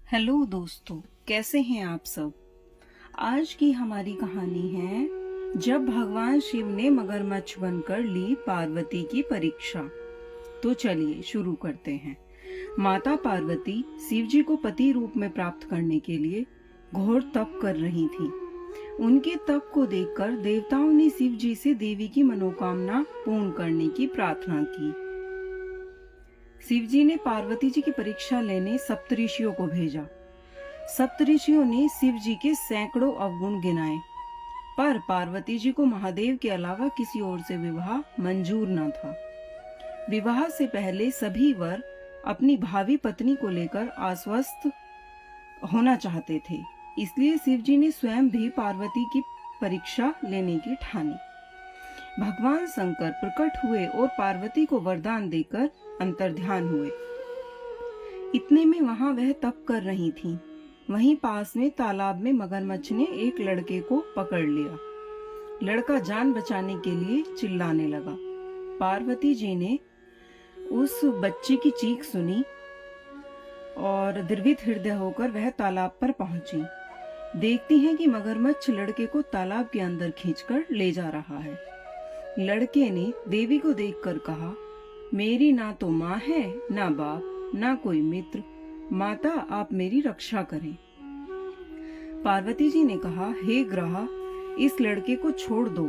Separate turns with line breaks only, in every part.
Hello दोस्तों, कैसे हैं आप सब। आज की हमारी कहानी है जब भगवान शिव ने मगरमच्छ बनकर ली पार्वती की परीक्षा। तो चलिए शुरू करते हैं। माता पार्वती शिव जी को पति रूप में प्राप्त करने के लिए घोर तप कर रही थी। उनके तप को देखकर देवताओं ने शिव जी से देवी की मनोकामना पूर्ण करने की प्रार्थना की। शिव जी ने पार्वती जी की परीक्षा लेने सप्तऋषियों को भेजा। सप्तऋषियों ने शिव जी के सैकड़ों अवगुण गिनाए, पर पार्वती जी को महादेव के अलावा किसी और से विवाह मंजूर न था। विवाह से पहले सभी वर अपनी भावी पत्नी को लेकर आश्वस्त होना चाहते थे, इसलिए शिव जी ने स्वयं भी पार्वती की परीक्षा लेने की ठानी। भगवान शंकर प्रकट हुए और पार्वती को वरदान देकर अंतर्ध्यान हुए। इतने में वहां वह तप कर रही थीं। वहीं पास में तालाब में मगरमच्छ ने एक लड़के को पकड़ लिया। लड़का जान बचाने के लिए चिल्लाने लगा। पार्वती जी ने उस बच्चे की चीख सुनी और द्रवित हृदय होकर वह तालाब पर पहुंची। देखती हैं कि मगरमच्छ लड़के को तालाब के अंदर खींचकर ले जा रहा है। लड़के ने देवी को देखकर कहा, मेरी ना तो माँ है, ना बाप, ना कोई मित्र। माता, आप मेरी रक्षा करें। पार्वती जी ने कहा, हे ग्रह, इस लड़के को छोड़ दो।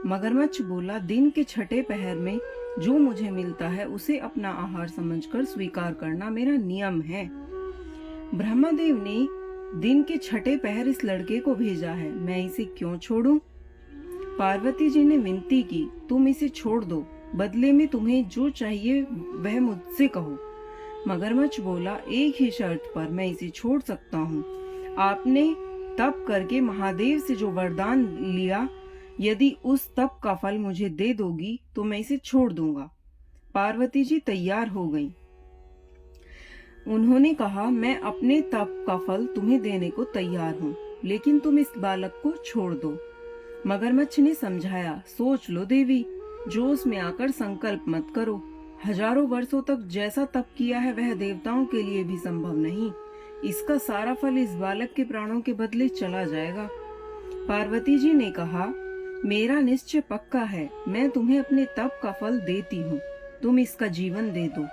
मगरमच्छ बोला, दिन के छठे पहर में जो मुझे मिलता है उसे अपना आहार समझकर स्वीकार करना मेरा नियम है। ब्रह्मदेव ने दिन के छठे पहर इस लड़के को भेजा है, मैं इसे क्यों छोड़ूं? पार्वती जी ने विनती की, तुम इसे छोड़ दो, बदले में तुम्हें जो चाहिए वह मुझसे कहो। मगरमच्छ बोला, एक ही शर्त पर मैं इसे छोड़ सकता हूँ। आपने तप करके महादेव से जो वरदान लिया, यदि उस तप का फल मुझे दे दोगी तो मैं इसे छोड़ दूंगा। पार्वती जी तैयार हो गईं। उन्होंने कहा, मैं अपने तप का फल तुम्हें देने को तैयार हूँ, लेकिन तुम इस बालक को छोड़ दो। मगरमच्छ ने समझाया, सोच लो देवी, जोश में आकर संकल्प मत करो। हजारों वर्षों तक जैसा तप किया है वह देवताओं के लिए भी संभव नहीं। इसका सारा फल इस बालक के प्राणों के बदले चला जाएगा। पार्वती जी ने कहा, मेरा निश्चय पक्का है, मैं तुम्हें अपने तप का फल देती हूँ, तुम इसका जीवन दे दो।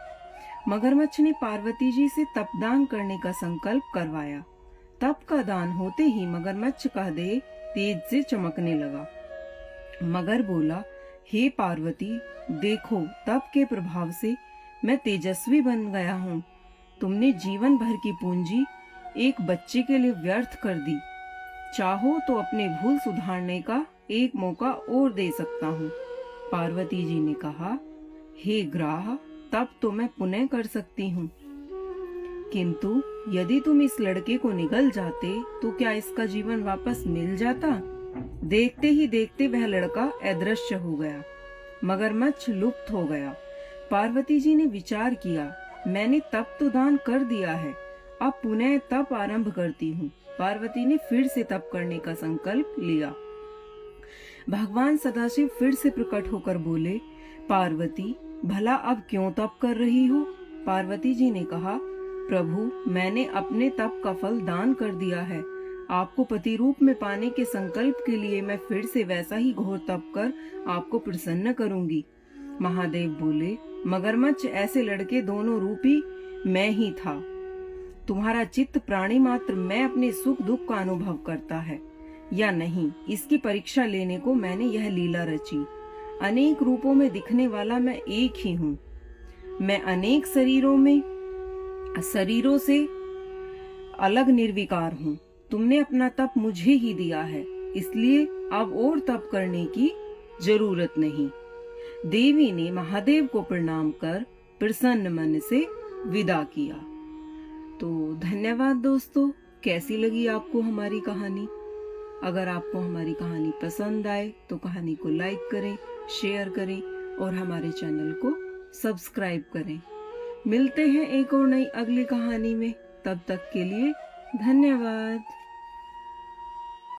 मगरमच्छ ने पार्वती जी से तपदान करने का संकल्प करवाया। तप का दान होते ही मगरमच्छ का देह तेज से चमकने लगा। मगर बोला, हे पार्वती, देखो, तप के प्रभाव से मैं तेजस्वी बन गया हूँ। तुमने जीवन भर की पूंजी एक बच्चे के लिए व्यर्थ कर दी। चाहो तो अपने भूल सुधारने का एक मौका और दे सकता हूँ। पार्वती जी ने कहा, हे ग्राह, तप तो मैं पुनः कर सकती हूँ, किंतु यदि तुम इस लड़के को निगल जाते तो क्या इसका जीवन वापस मिल जाता? देखते ही देखते वह लड़का अदृश्य हो गया। मगरमच्छ लुप्त हो गया। पार्वती जी ने विचार किया, मैंने तप तो दान कर दिया है, अब पुनः तप आरंभ करती हूँ। पार्वती ने फिर से तप करने का संकल्प लिया। भगवान सदाशिव फिर से प्रकट होकर बोले, पार्वती, भला अब क्यों तप कर रही हो? पार्वती जी ने कहा, प्रभु, मैंने अपने तप का फल दान कर दिया है। आपको पति रूप में पाने के संकल्प के लिए मैं फिर से वैसा ही घोर तप कर आपको प्रसन्न करूंगी। महादेव बोले, मगरमच्छ, ऐसे लड़के दोनों रूपी मैं ही था। तुम्हारा चित्त प्राणी मात्र मैं अपने सुख दुख का अनुभव करता है या नहीं, इसकी परीक्षा लेने को मैंने यह लीला रची। अनेक रूपों में दिखने वाला मैं एक ही हूँ। मैं अनेक शरीरों से अलग निर्विकार हूँ। तुमने अपना तप मुझे ही दिया है, इसलिए अब और तप करने की जरूरत नहीं। देवी ने महादेव को प्रणाम कर प्रसन्न मन से विदा किया। तो धन्यवाद दोस्तों, कैसी लगी आपको हमारी कहानी? अगर आपको हमारी कहानी पसंद आए तो कहानी को लाइक करें, शेयर करें और हमारे चैनल को सब्सक्राइब करें। मिलते हैं एक और नई अगली कहानी में, तब तक के लिए धन्यवाद।